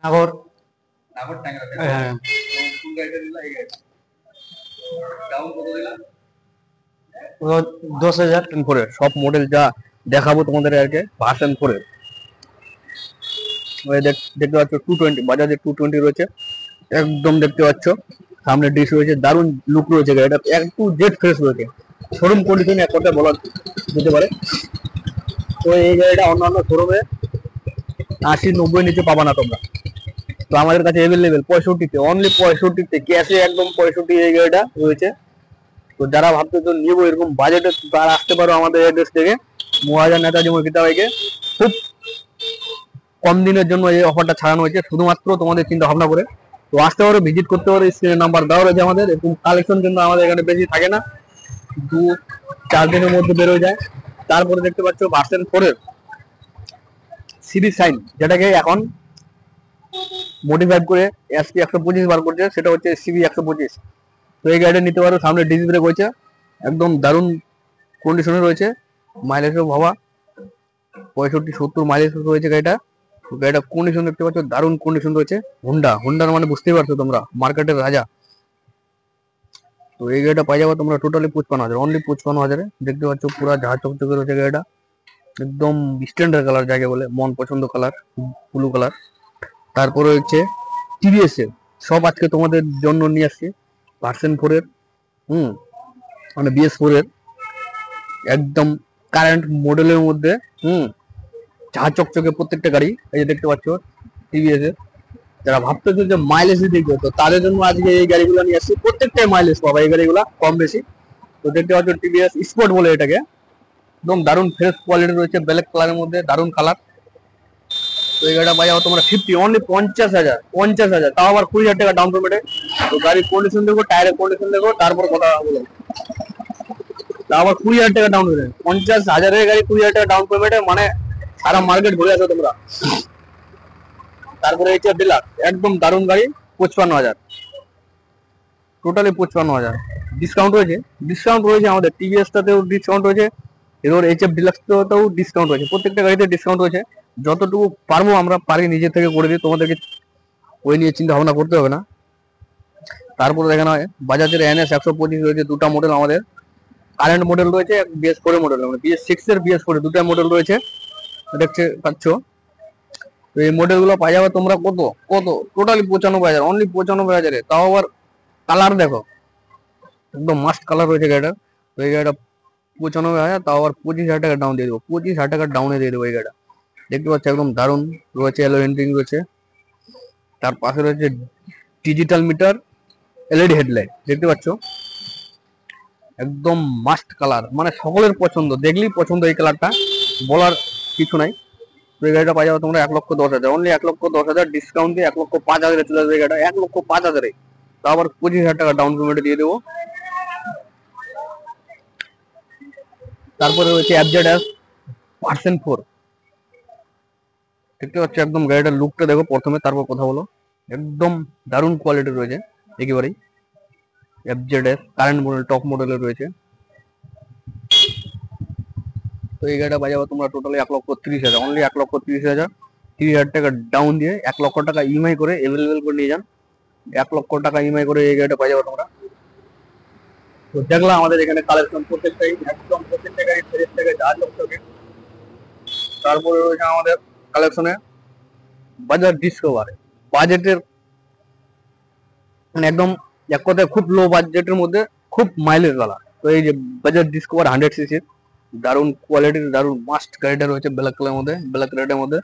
নাগর। নাগর ট্যাংরা থেকে। হ্যাঁ। কোন গাড়িটা দিলা এই গাড়ি? ডাউন কত দিলা? 10,000। করে সব মডেল যা দেখাবো তোমাদের আজকে ভার্সন 4 এর। দেখতে পাচ্ছ 220 বাজাজের 220 রয়েছে, একদম দেখতে পাচ্ছ সামনে ডিশ রয়েছে, দারুণ লুক রয়েছে, গাড়িটা একটু জেড ফ্রেশ রয়েছে, শোরুম কন্ডিশন এক কথায় বলা যেতে পারে। তো এই গাড়িটা অন্যান্য শোরুমে 80-90 নিচে পাবা না তোমরা, তো আমাদের কাছে অ্যাভেলেবেল 65-তে, অনলি 65-তে ক্যাশে একদম 65 এই গাড়িটা রয়েছে। তো যারা ভাবতে তো নিবো এরকম বাজেটে তারা আসতে পারো আমাদের অ্যাড্রেস থেকে, মহারাজা নেতাজি মুরগিটা বাইকে খুব কম দিনের জন্য এই অফারটা ছাড়ানো হয়েছে শুধুমাত্র তোমাদের চিন্তা ভাবনা করে। তো আসতে পারো, ভিজিট করতে পারো, স্ক্রিনের নাম্বার দেওয়া রয়েছে আমাদের। এরকম কালেকশন কিন্তু আমাদের এখানে বেশি থাকে না, 2-4 দিনের মধ্যে বেরোয় যায়। তারপরে দেখতে পাচ্ছ ভার্সন 4 এর সিরিজ সাইন, যেটাকে এখন মডিফাইড করে এসপি 125 বার করছে, সেটা হচ্ছে সিবি 125। তো এই গাড়িটা নিতে পারো, সামনে ডিস্ক ব্রেক হয়েছে, একদম দারুণ কন্ডিশনে রয়েছে, মাইলেজও ভাবা 65-70 মাইলেজ রয়েছে গাড়িটা। গাড়িটা কন্ডিশন দেখতে পাচ্ছ, দারুণ কন্ডিশন রয়েছে। হুন্ডার মানে বুঝতেই পারছো তোমরা, মার্কেটের রাজা। তো এই গাড়িটা পাই যাবো তোমরা টোটালি 55,000, অনলি 55,000। দেখতে পাচ্ছ পুরা ঝাঁ চকচকে রয়েছে গাড়িটা, একদম স্ট্যান্ডার্ড কালার যাকে বলে, মন পছন্দ কালার, ব্লু কালার। তারপরে হচ্ছে টিভিএস এর সব আজকে তোমাদের জন্য নিয়ে আসছি ভার্সন 4 এর, মানে BS4 এর একদম কারেন্ট মডেলের মধ্যে, ঝাঁ চকচকে প্রত্যেকটা গাড়ি। এই যে দেখতে পাচ্ছ টিভিএস এর, যারা ভাবতেছো যে মাইলেজ দেখবে, তো তাদের জন্য আজকে এই গাড়িগুলো নিয়ে আসছি, প্রত্যেকটাই মাইলেজ পাবা এই গাড়িগুলো কম বেশি। তো দেখতে পাচ্ছ টিভিএস স্পোর্ট বলে এটাকে, একদম দারুণ ফ্রেশ কোয়ালিটি রয়েছে, ব্ল্যাক কালারের মধ্যে দারুণ কালার। তো এই গাড়িটা বাজাও তোমরা 50, অনলি 50,000, তাও আবার 20,000 টাকা ডাউন পেমেন্টে। তো গাড়ির কন্ডিশন দেখো, টায়ারের কন্ডিশন দেখো, তারপর কথা বলো। তাও আবার 20,000 টাকা ডাউন পেমেন্ট, 50,000-এর গাড়ি 20,000 টাকা ডাউন পেমেন্টে, মানে সারা মার্কেট ঘুরে আসো তোমরা। তারপরে হচ্ছে ডিলাক্স, একদম দারুণ গাড়ি, 55,000, টোটালি 55,000। ডিসকাউন্ট রয়েছে আমাদের টিভিএসটাতেও ডিসকাউন্ট রয়েছে, এবার HF ডিলাক্সটাতেও ডিসকাউন্ট রয়েছে, প্রত্যেকটা গাড়িতে ডিসকাউন্ট রয়েছে। যতটুকু পারবো আমরা পারি নিজে থেকে করে দিই, তোমাদেরকে ওই নিয়ে চিন্তা ভাবনা করতে হবে না। তারপরে দেখানো হয় বাজাজের NS 125 রয়েছে, দুটা মডেল আমাদের, কারেন্ট মডেল রয়েছে, BS4 মডেল, মানে BS6 এর BS4 দুটা মডেল রয়েছে, দেখতে পাচ্ছ। তো এই মডেলগুলো পাই যাবে তোমরা কত কত টোটালি 95,000, অনলি 95,000-এ। তাও আবার কালার দেখো, একদম মাস্ট কালার রয়েছে গাড়িটা। তো এই গাড়িটা 95,000, তাও আবার 25,000 টাকা ডাউন দিয়ে দেবো, 25,000 টাকা ডাউনে দিয়ে দেবো এই গাড়িটা। দেখতে পাচ্ছ একদম দারুণ রয়েছে, এলো এন্ট্রিং রয়েছে, তার পাশে রয়েছে ডিজিটাল মিটার, LED হেডলাইট, দেখতে পাচ্ছ একদম মাস্ট কালার, মানে সকলের পছন্দ, দেখলেই পছন্দ এই কালারটা, বলার কিছু নাই। তো এই গাড়িটা পাই যাবে তোমরা 1,10,000, অনলি 1,10,000 ডিসকাউন্ট দিয়ে 1,05,000-এ চলে যাবে এই গাড়িটা, 1,05,000-এ। তো আবার 25,000 টাকা ডাউন পেমেন্টে দিয়ে দেবো। তারপরে রয়েছে FZS ভার্সন 4, দেখতে পাচ্ছ একদম গাড়িটার লুকটা দেখো প্রথমে, তারপর কথা বলো। একদম দারুণ কোয়ালিটি রয়েছে একেবারেই, FZS কারেন্ট মডেল, টপ মডেলের রয়েছে। তো এই গাড়িটা বাজাবো তোমরা টোটালি 1,30,000, অনলি 1,30,000, 30,000 টাকা ডাউন দিয়ে 1 লক্ষ টাকা ইএমআই করে অ্যাভেলেবেল করে নিয়ে যান। 1 লক্ষ টাকা ইএমআই করে এই গাড়িটা বাজাবো তোমরা। তো দেখলাম আমাদের এখানে কালেকশন প্রত্যেকটাই একদম, প্রত্যেকটা গাড়ি ফ্রেশ থেকে যা চকচকে। তারপরে রয়েছে আমাদের কালেকশনে বাজাজ ডিসকভার, বাজেটের মানে একদম এক কথায় খুব লো বাজেটের মধ্যে খুব মাইলেজ वाला। তো এই যে বাজাজ ডিসকভার 100cc, দারুণ কোয়ালিটির দারুণ মাস্ট গাড়িটা রয়েছে, ব্ল্যাক কালারের মধ্যে, ব্ল্যাক রেডের মধ্যে।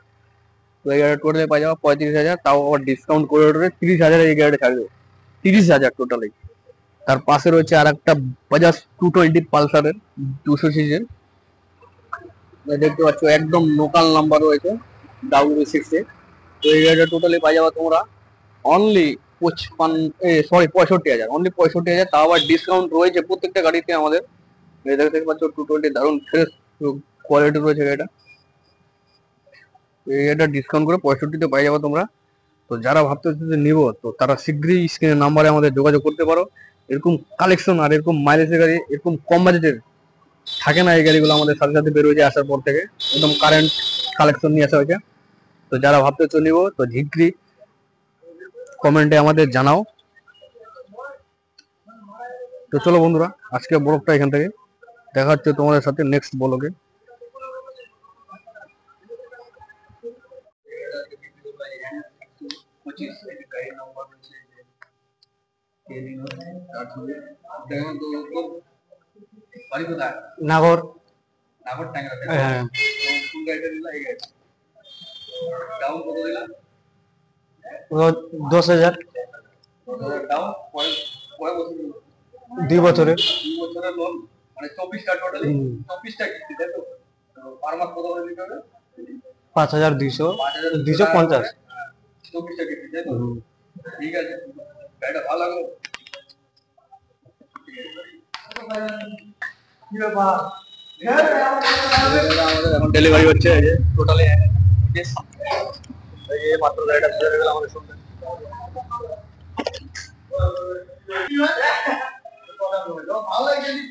তো এই গাড়িটা টোটালি পাই যাবো 35,000, তাও আবার ডিসকাউন্ট করে 30,000 এই গাড়িটা ছাড়বে, 30,000 টোটালি। তার পাশে রয়েছে আর একটা বাজাজ 220 পালসারের 200cc, দেখতে পাচ্ছ একদম লোকাল নাম্বার রয়েছে W6-এ। তো এই গাড়িটা টোটালি পাই যাবে তোমরা অনলি 65,000, অনলি 65,000, তাও আবার ডিসকাউন্ট রয়েছে প্রত্যেকটা গাড়িতে আমাদের। দেখতে পাচ্ছ 220 দারুণ ফ্রেশ কোয়ালিটি রয়েছে গাড়িটা, এই গাড়িটা ডিসকাউন্ট করে 65-তে পাই যাবে তোমরা। তো যারা ভাবতেছো যে নিবো, তো তারা শীঘ্রই স্ক্রিনের নাম্বারে আমাদের যোগাযোগ করতে পারো। এরকম কালেকশন আর এরকম মাইলেজের গাড়ি, এরকম কম বাজেটের থাকে না, এই গাড়িগুলো আমাদের সাথে সাথে বেরোয় যায় আসার পর থেকে, একদম কারেন্ট কালেকশন নিয়ে আসা হয়েছে। তো যারা ভাবতেছো নিবো, তো শীঘ্রই কমেন্টে আমাদের জানাও। তো চলো বন্ধুরা, আজকে ব্লগটা এখান থেকে দেখা হচ্ছে তোমাদের সাথে নেক্সট ব্লগে। গাড়ির নাম্বার হচ্ছে দেখুন তো বাড়ি কোথায়? নাগর। নাগর ট্যাংরা। হ্যাঁ। কোন গাড়িটা দিলা? এই গাড়ি। ডাউন কত দিলা? 10,000। ডাউন কয় কয় বছর দিলা? 2 বছরে। 2 বছরের লোন, মানে 24টা টোটালি। 24টা কিস্তি, তাই তো? পার মাস কত করে দিতে হবে? 5,200। 250। 24টা কিস্তি, তাই তো? ঠিক আছে, গাড়িটা ভালো লাগলো। আমাদের এখন ডেলিভারি হচ্ছে, এই যে টোটালি এই মাত্র গাড়িটা ধরে গেল আমাদের সঙ্গে। ভালো লাগছে।